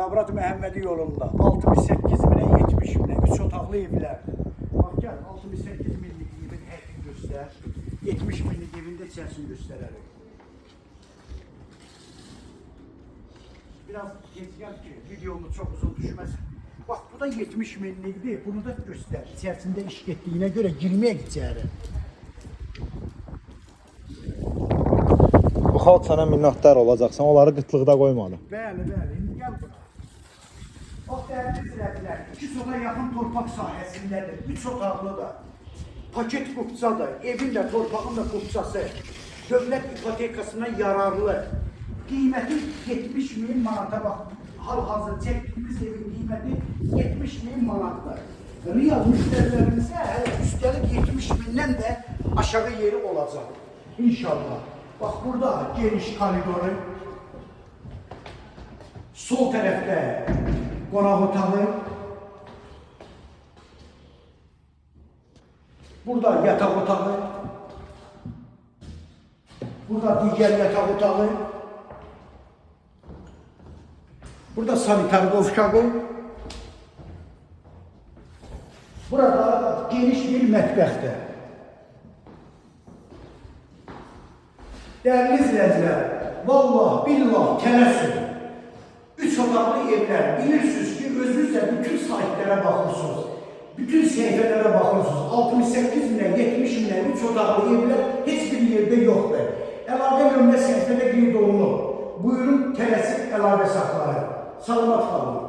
Avrat Məhəmmədi yolunda 68 minə 70 minə 3 otaqlı evlər. Bax gəl 68 minlik evin həyətini göstər. 70 minlik evində içərisini göstərərik. Biraz geçeceğim ki videomuz çok uzun düşməsin. Bak bu da 70 minlikdir. Bunu da göster. İçerisinde iş getdiyinə görə girməyək içəri. Bu xalq sənə minnətdar olacaqsan, onları qıtlıqda qoymadın. Bəli, bəli. İndi gəl bura. Bax dəyərli izləyicilər, 2 sota yaxın torpaq sahəsindədir. 3 otaqlı da. Paket kupçadır. Evin də, torpağın da kupçası. Dövlət ipotekasına yararlı. Qiyməti 70 min manata bax. Hal-hazır çəkdiyimiz evin qiyməti 70 min manatdır. Real müştərilərimizə üstəlik 70 mindən də aşağı yeri olacaq. İnşallah. Bax burada geniş koridoru. Sol tərəfdə qonaq otağı. Burada yataq otağı. Burada digər yataq otağı. Burada sanitar qovşağı. Burada geniş bir mətbəxdir. Dəyərli izləyicilər, vallah, billah, tələsin. 3 otaqlı evlər, bilirsiniz ki, özünüzlə bütün saytlara baxırsınız. Bütün səhifələrə baxırsınız. 68 minə, 70 minə 3 otaqlı evlər heç bir yerdə yoxdur. Əlavə nömrə səhifədə qeyd olunur. Buyurun, tələsib əlavə saxlayın. Salamat qalın.